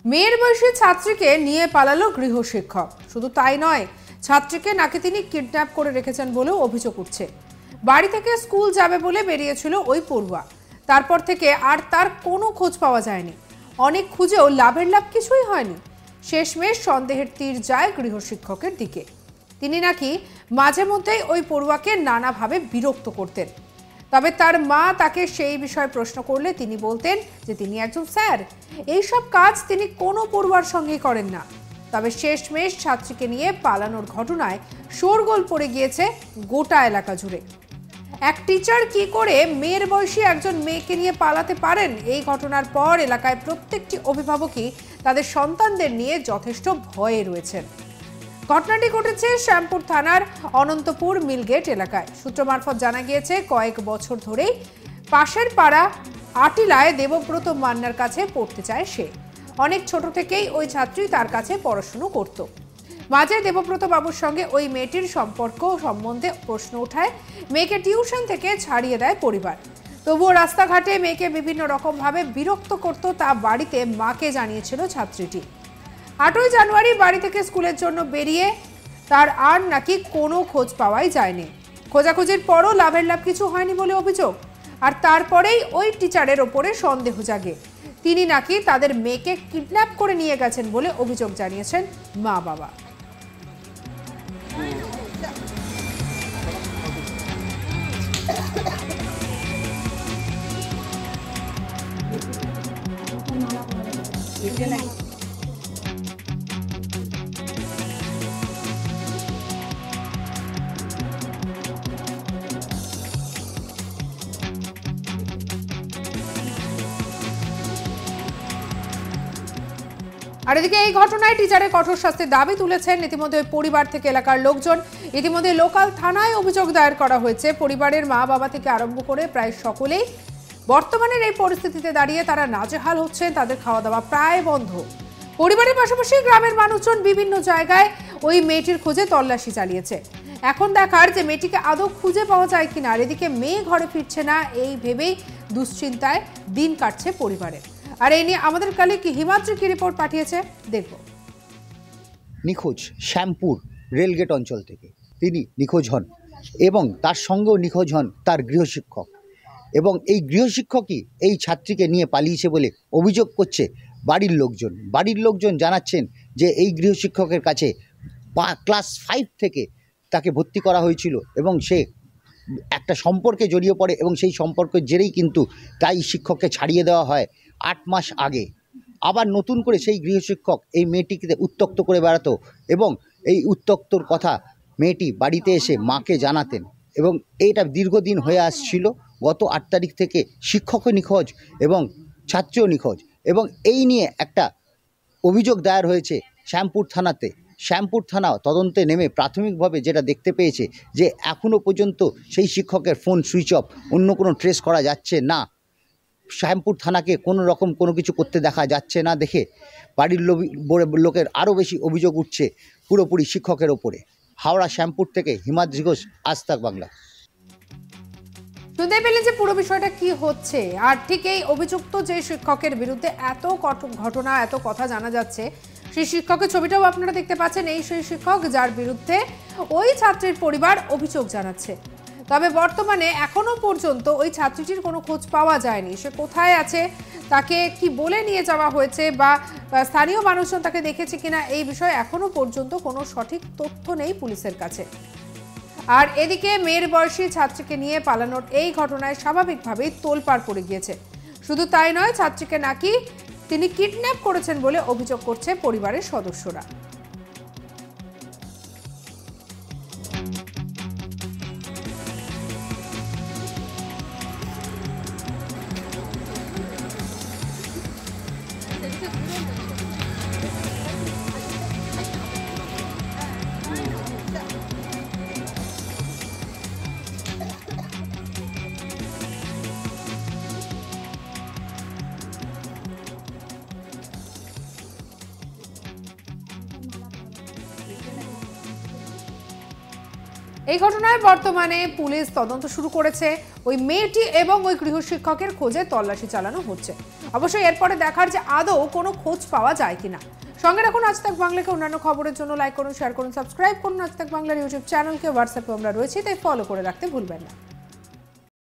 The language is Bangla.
মেয়ের বয়সী ছাত্রীকে নিয়ে পালালো গৃহশিক্ষক। শুধু তাই নয়, ছাত্রীকে নাকি তিনি কিডন্যাপ করে রেখেছেন বলেও অভিযোগ উঠছে। বাড়ি থেকে স্কুল যাবে বলে বেরিয়েছিল ওই পড়ুয়া। তারপর থেকে আর তার কোনো খোঁজ পাওয়া যায়নি। অনেক খুঁজেও লাভের লাভ কিছুই হয়নি। শেষমেশ সন্দেহের তীর যায় গৃহশিক্ষকের দিকে। তিনি নাকি মাঝে মধ্যেই ওই পড়ুয়াকে নানাভাবে বিরক্ত করতেন। তবে তার মা তাকে সেই বিষয়ে প্রশ্ন করলে তিনি বলতেন যে তিনি একজন স্যার, এইসব কাজ তিনি কোনো পড়ুয়ার সঙ্গেই করেন না। তবে শেষমেশ ছাত্রীকে নিয়ে পালানোর ঘটনায় শোরগোল পড়ে গিয়েছে গোটা এলাকা জুড়ে। এক টিচার কি করে মেয়ের বয়সী একজন মেয়েকে নিয়ে পালাতে পারেন, এই ঘটনার পর এলাকায় প্রত্যেকটি অভিভাবকই তাদের সন্তানদের নিয়ে যথেষ্ট ভয়ে রয়েছেন। ঘটনাটি ঘটেছে শ্যামপুর থানার অনন্তপুর মিলগেট এলাকায়। সূত্র মারফত জানা গিয়েছে, কয়েক বছর ধরেই পাশের পাড়া আটিলায় দেবব্রত মান্নার কাছে পড়তে চায় সে। অনেক ছোট থেকেই ওই ছাত্রী তার কাছে পড়াশুনো করত। মাঝে দেবব্রত বাবুর সঙ্গে ওই মেয়েটির সম্পর্ক সম্বন্ধে প্রশ্ন ওঠায় মেয়েকে টিউশন থেকে ছাড়িয়ে দেয় পরিবার। তবুও রাস্তাঘাটে মেয়েকে বিভিন্ন রকমভাবে বিরক্ত করত, তা বাড়িতে মাকে জানিয়েছিল ছাত্রীটি। 8ই জানুয়ারি বাড়ি থেকে স্কুলের জন্য বেরিয়ে তার আর নাকি কোনো খোঁজ পাওয়াই যায়নি। খোঁজাখুঁজির পরও লাভের লাভ কিছু হয়নি বলে অভিযোগ। আর তারপরেই ওই টিচারের ওপরে সন্দেহ জাগে। তিনি নাকি তাদের মেয়েকে কিডন্যাপ করে নিয়ে গেছেন বলে অভিযোগ জানিয়েছেন মা বাবা। আর এদিকে এই ঘটনায় টিচারের কঠোর শাস্তির দাবি তুলেছেন ইতিমধ্যে পরিবার থেকে এলাকার লোকজন। ইতিমধ্যে লোকাল থানায় অভিযোগ দায়ের করা হয়েছে। পরিবারের মা বাবা থেকে আরম্ভ করে প্রায় সকলেই বর্তমানের এই পরিস্থিতিতে দাঁড়িয়ে তারা নাজেহাল হচ্ছেন। তাদের খাওয়া দাওয়া প্রায় বন্ধ। পরিবারের পাশাপাশি গ্রামের মানুষজন বিভিন্ন জায়গায় ওই মেয়েটির খোঁজে তল্লাশি চালিয়েছে। এখন দেখার যে মেয়েটিকে আদৌ খুঁজে পাওয়া যায় কিনা। আর এদিকে মেয়ে ঘরে ফিরছে না, এই ভেবেই দুশ্চিন্তায় দিন কাটছে পরিবারের। আর এই নিয়ে আমাদের কালিক হিমাদ্রি কি রিপোর্ট পাঠিয়েছে, দেখব। নিখোঁজ শ্যামপুর রেলগেট অঞ্চল থেকে তিনি নিখোঁজ হন এবং তার সঙ্গেও নিখোঁজ হন তার গৃহশিক্ষক। এবং এই গৃহশিক্ষকই এই ছাত্রীকে নিয়ে পালিয়েছে বলে অভিযোগ করছে বাড়ির লোকজন। বাড়ির লোকজন জানাচ্ছেন যে এই গৃহশিক্ষকের কাছে ক্লাস 5 থেকে তাকে ভর্তি করা হয়েছিল এবং সে একটা সম্পর্কে জড়িয়ে পড়ে এবং সেই সম্পর্কের জেরেই কিন্তু তাই শিক্ষককে ছাড়িয়ে দেওয়া হয় 8 মাস আগে। আবার নতুন করে সেই গৃহশিক্ষক এই মেয়েটিকে উত্ত্যক্ত করে বেড়াতো এবং এই উত্ত্যক্তর কথা মেয়েটি বাড়িতে এসে মাকে জানাতেন এবং এইটা দীর্ঘদিন হয়ে আসছিল। গত 8 তারিখ থেকে শিক্ষকও নিখোঁজ এবং ছাত্রীও নিখোঁজ এবং এই নিয়ে একটা অভিযোগ দায়ের হয়েছে শ্যামপুর থানাতে। শ্যামপুর থানা তদন্তে নেমে প্রাথমিকভাবে যেটা দেখতে পেয়েছে যে এখনও পর্যন্ত সেই শিক্ষকের ফোন সুইচ অফ, অন্য কোনো ট্রেস করা যাচ্ছে না। শ্যামপুর থানাকে কোনো রকম কোনো কিছু করতে দেখা যাচ্ছে না দেখে বাড়ির লোকের আরও বেশি অভিযোগ উঠছে পুরোপুরি শিক্ষকের ওপরে। হাওড়া শ্যামপুর থেকে হিমাদ্রি ঘোষ, আজ তাক বাংলা। শুনতে পেলেন যে পুরো বিষয়টা কি হচ্ছে। আর ঠিক এই অভিযুক্ত যে শিক্ষকের বিরুদ্ধে এত ঘটনা, এত কথা জানা যাচ্ছে, সেই শিক্ষকের ছবিটাও আপনারা দেখতে পাচ্ছেন। এই সেই শিক্ষক যার বিরুদ্ধে ওই ছাত্রীর পরিবার অভিযোগ জানাচ্ছে। তবে বর্তমানে এখনো পর্যন্ত ওই ছাত্রীটির কোনো খোঁজ পাওয়া যায়নি। সে কোথায় আছে, তাকে কি বলে নিয়ে যাওয়া হয়েছে বা স্থানীয় মানুষজন তাকে দেখেছে কিনা, এই বিষয়ে এখনো পর্যন্ত কোনো সঠিক তথ্য নেই পুলিশের কাছে। আর এদিকে মেয়ের বয়সী ছাত্রীকে নিয়ে পালানোর এই ঘটনায় স্বাভাবিকভাবেই তোলপাড় পড়ে গিয়েছে। শুধু তাই নয়, ছাত্রীকে নাকি তিনি কিডন্যাপ করেছেন বলে অভিযোগ করছে পরিবারের সদস্যরা। এই ঘটনায় বর্তমানে পুলিশ তদন্ত শুরু করেছে। ওই মেয়েটি এবং ওই গৃহশিক্ষকের খোঁজে তল্লাশি চালানো হচ্ছে। অবশ্যই এরপরে দেখার যে আদৌ কোনো খোঁজ পাওয়া যায় কিনা। সঙ্গে রাখুন আজ তাক বাংলাকে। অন্যান্য খবরের জন্য লাইক করুন, শেয়ার করুন, সাবস্ক্রাইব করুন আজ তাক বাংলার ইউটিউব চ্যানেলকে। হোয়াটসঅ্যাপে আমরা রয়েছি, তাই ফলো করে রাখতে ভুলবেন না।